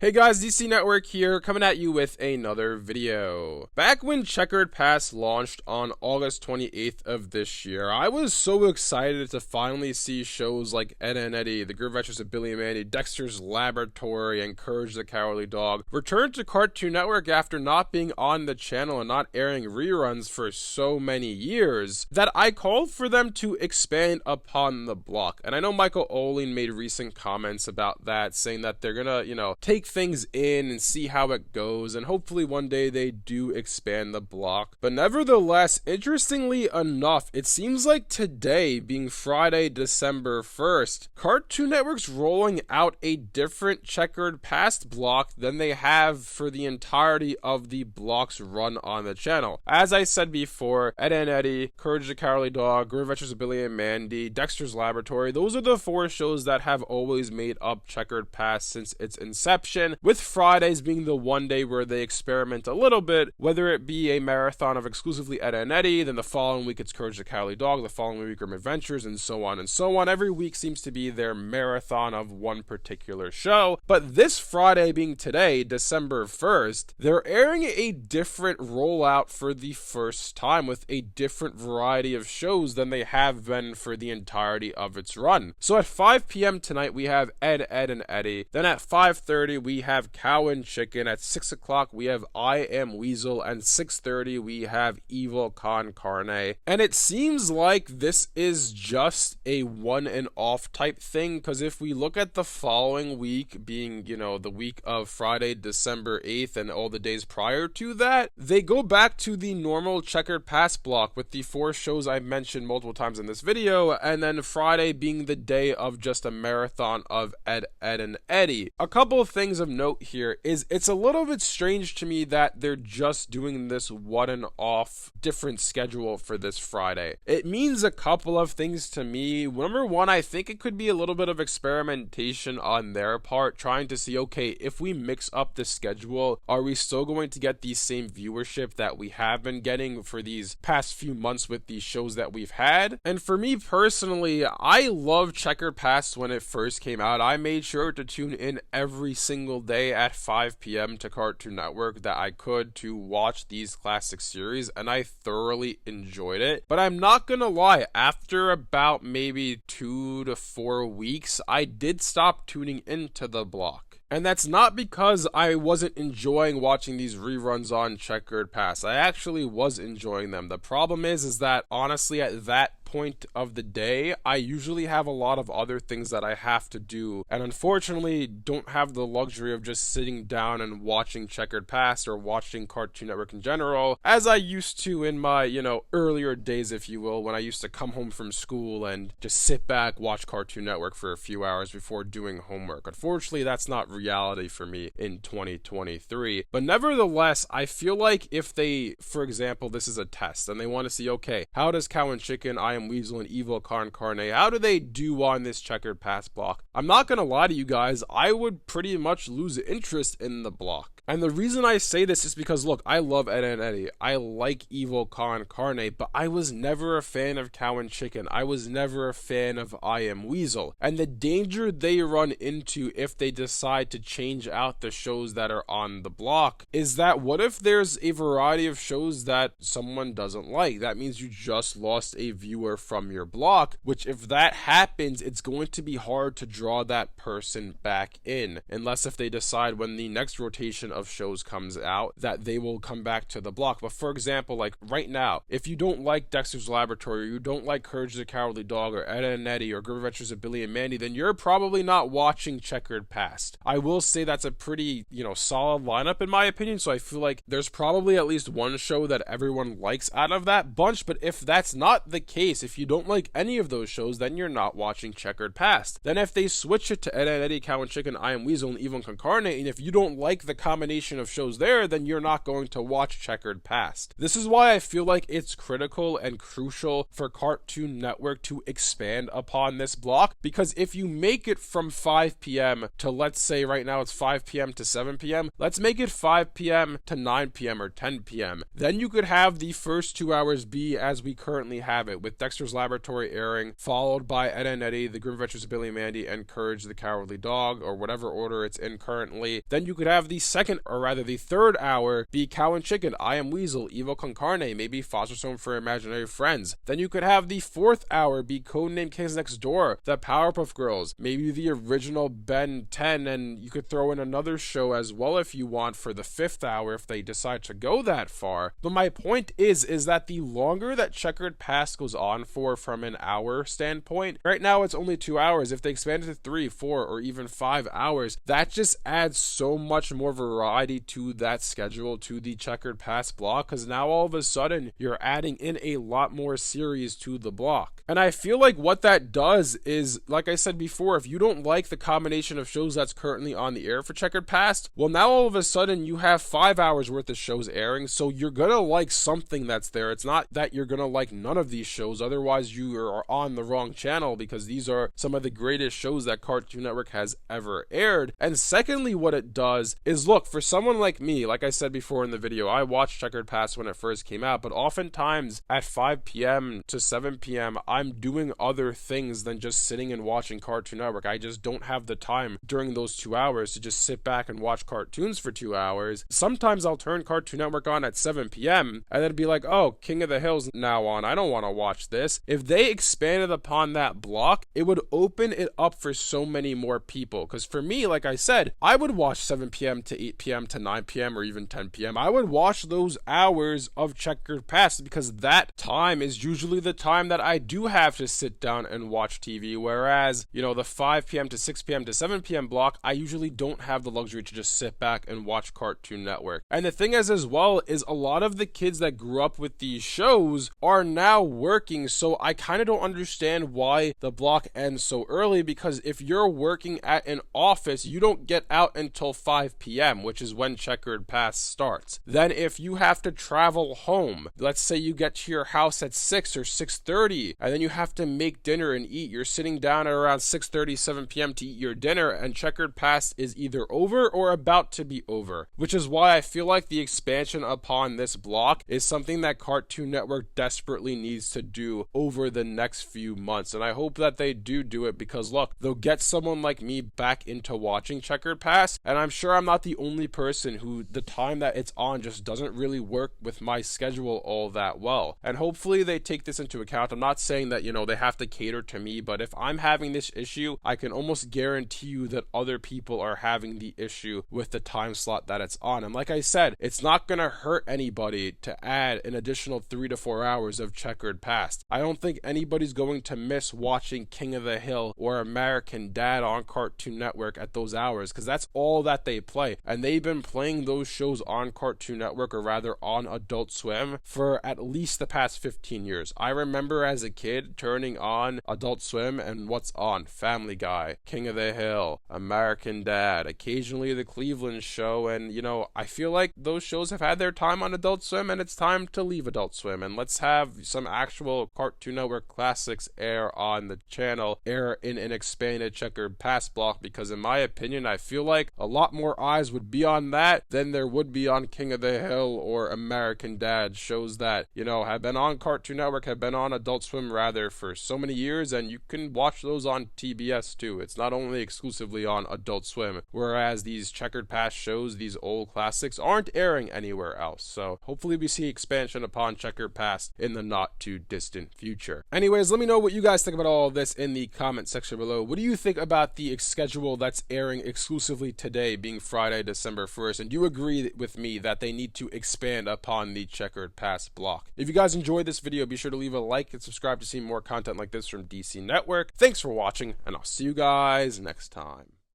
Hey guys, DC Network here, coming at you with another video. Back when Checkered Past launched on August 28th of this year, I was so excited to finally see shows like Ed and Eddie, The Group Adventures of Billy and Mandy, Dexter's Laboratory, and Courage the Cowardly Dog return to Cartoon Network after not being on the channel and not airing reruns for so many years, that I called for them to expand upon the block. And I know Michael Oling made recent comments about that, saying that they're gonna, take things in and see how it goes, and hopefully one day they do expand the block. But nevertheless, interestingly enough, it seems like today, being Friday, December 1st, Cartoon Network's rolling out a different Checkered Past block than they have for the entirety of the blocks run on the channel. As I said before, Ed and Eddie, Courage the Cowardly Dog, Group Adventures of Billy and Mandy, Dexter's Laboratory, those are the four shows that have always made up Checkered Past since its inception, with Fridays being the one day where they experiment a little bit, whether it be a marathon of exclusively Ed and Eddie, then the following week it's Courage the Cowardly Dog, the following week Grim Adventures, and so on and so on. Every week seems to be their marathon of one particular show, but this Friday being today, December 1st, they're airing a different rollout for the first time with a different variety of shows than they have been for the entirety of its run. So at 5 p.m. tonight we have Ed, and Eddie, then at 5:30 we have Cow and Chicken, at 6 o'clock we have I Am Weasel, and 6:30 we have Evil Con Carne. And it seems like this is just a one and off type thing, because if we look at the following week being, the week of Friday, December 8th, and all the days prior to that, they go back to the normal Checkered Past block with the four shows I mentioned multiple times in this video, and then Friday being the day of just a marathon of Ed, and Eddie. A couple of things of note here is it's a little bit strange to me that they're just doing this one and off different schedule for this Friday. It means a couple of things to me. Number one, I think it could be a little bit of experimentation on their part, trying to see, okay, if we mix up the schedule, are we still going to get the same viewership that we have been getting for these past few months with these shows that we've had? And for me personally, I loved Checkered Past when it first came out. I made sure to tune in every single day at 5 p.m. to Cartoon Network that I could to watch these classic series, and I thoroughly enjoyed it. But I'm not gonna lie, after about maybe 2 to 4 weeks, I did stop tuning into the block. And that's not because I wasn't enjoying watching these reruns on Checkered Past. I actually was enjoying them. The problem is that honestly at that point of the day, I usually have a lot of other things that I have to do, and unfortunately don't have the luxury of just sitting down and watching Checkered Past or watching Cartoon Network in general, as I used to in my, earlier days, if you will, when I used to come home from school and just sit back, watch Cartoon Network for a few hours before doing homework. Unfortunately, that's not reality for me in 2023. But nevertheless, I feel like if they, for example, this is a test, and they want to see, okay, how does Cow and Chicken, I Am Weasel, and Evil Con Carne, how do they do on this Checkered Past block? I'm not gonna lie to you guys, I would pretty much lose interest in the block. And the reason I say this is because, look, I love Ed and Eddie. I like Evil Con Carne, but I was never a fan of Cow and Chicken. I was never a fan of I Am Weasel. And the danger they run into if they decide to change out the shows that are on the block is that what if there's a variety of shows that someone doesn't like? That means you just lost a viewer from your block, which if that happens, it's going to be hard to draw that person back in, unless if they decide when the next rotation of shows comes out that they will come back to the block. But for example, like right now, if you don't like Dexter's Laboratory, or you don't like Courage the Cowardly Dog, or Ed and Eddie, or Group Adventures of Billy and Mandy, then you're probably not watching Checkered Past. I will say that's a pretty, solid lineup in my opinion, so I feel like there's probably at least one show that everyone likes out of that bunch. But if that's not the case, if you don't like any of those shows, then you're not watching Checkered Past. Then if they switch it to Ed and Eddie, Cow and Chicken, I Am Weasel, and Evil Con Carne, and if you don't like the combination combination of shows there, then you're not going to watch Checkered Past. This is why I feel like it's critical and crucial for Cartoon Network to expand upon this block, because if you make it from 5 p.m. to, let's say right now it's 5 p.m. to 7 p.m., let's make it 5 p.m. to 9 p.m. or 10 p.m. Then you could have the first 2 hours be as we currently have it, with Dexter's Laboratory airing, followed by Ed and Eddie, The Grim Adventures of Billy and Mandy, and Courage the Cowardly Dog, or whatever order it's in currently. Then you could have the second, or rather the third hour, be Cow and Chicken, I Am Weasel, Evil Con Carne, maybe Foster's Home for Imaginary Friends. Then you could have the fourth hour be Codename Kids Next Door, The Powerpuff Girls, maybe the original Ben 10, and you could throw in another show as well if you want for the fifth hour if they decide to go that far. But my point is that the longer that Checkered Past goes on for from an hour standpoint, right now it's only 2 hours. If they expand it to 3, 4, or even 5 hours, that just adds so much more variety to that schedule, to the Checkered Past block, because now all of a sudden you're adding in a lot more series to the block. And I feel like what that does is, like I said before, if you don't like the combination of shows that's currently on the air for Checkered Past, well, now all of a sudden you have 5 hours worth of shows airing, so you're gonna like something that's there. It's not that you're gonna like none of these shows, otherwise you are on the wrong channel, because these are some of the greatest shows that Cartoon Network has ever aired. And secondly, what it does is, look, for someone like me, like I said before in the video, I watched Checkered Past when it first came out, but oftentimes at 5 p.m. to 7 p.m. I'm doing other things than just sitting and watching Cartoon Network. I just don't have the time during those 2 hours to just sit back and watch cartoons for 2 hours. Sometimes I'll turn Cartoon Network on at 7 p.m. and then be like, oh, King of the Hill's now on, I don't want to watch this. If they expanded upon that block, it would open it up for so many more people. Because for me, like I said, I would watch 7 p.m. to 8 p.m. to 9 p.m. or even 10 p.m. I would watch those hours of Checkered Past, because that time is usually the time that I do have to sit down and watch TV, whereas, you know, the 5 p.m. to 6 p.m. to 7 p.m. block, I usually don't have the luxury to just sit back and watch Cartoon Network. And the thing is, as well, is a lot of the kids that grew up with these shows are now working, so I kind of don't understand why the block ends so early, because if you're working at an office, you don't get out until 5 p.m., which is when Checkered Past starts. Then if you have to travel home, let's say you get to your house at 6 or 6:30, and then you have to make dinner and eat, you're sitting down at around 6:30, 7 p.m. to eat your dinner, and Checkered Past is either over or about to be over, which is why I feel like the expansion upon this block is something that Cartoon Network desperately needs to do over the next few months. And I hope that they do it, because look, they'll get someone like me back into watching Checkered Past, and I'm sure I'm not the only person who the time that it's on just doesn't really work with my schedule all that well. And hopefully they take this into account. I'm not saying that, you know, they have to cater to me, but if I'm having this issue, I can almost guarantee you that other people are having the issue with the time slot that it's on. And like I said, it's not gonna hurt anybody to add an additional 3 to 4 hours of Checkered Past. I don't think anybody's going to miss watching King of the Hill or American Dad on Cartoon Network at those hours, because that's all that they play. And they've been playing those shows on Cartoon Network, or rather on Adult Swim, for at least the past 15 years. I remember as a kid turning on Adult Swim, and what's on? Family Guy, King of the Hill, American Dad, occasionally The Cleveland Show, and you know, I feel like those shows have had their time on Adult Swim, and it's time to leave Adult Swim, and let's have some actual Cartoon Network classics air on the channel, air in an expanded Checkered Past block, because in my opinion, I feel like a lot more eyes would be on that than there would be on King of the Hill or American Dad, shows that, you know, have been on Cartoon Network, have been on Adult Swim rather, for so many years, and you can watch those on TBS too. It's not only exclusively on Adult Swim, whereas these Checkered Past shows, these old classics, aren't airing anywhere else. So hopefully we see expansion upon Checkered Past in the not too distant future. Anyways, let me know what you guys think about all of this in the comment section below. What do you think about the schedule that's airing exclusively today, being Friday, December 1st? And do you agree with me that they need to expand upon the Checkered Past block? If you guys enjoyed this video, be sure to leave a like and subscribe to see more content like this from DC Network. Thanks for watching, and I'll see you guys next time.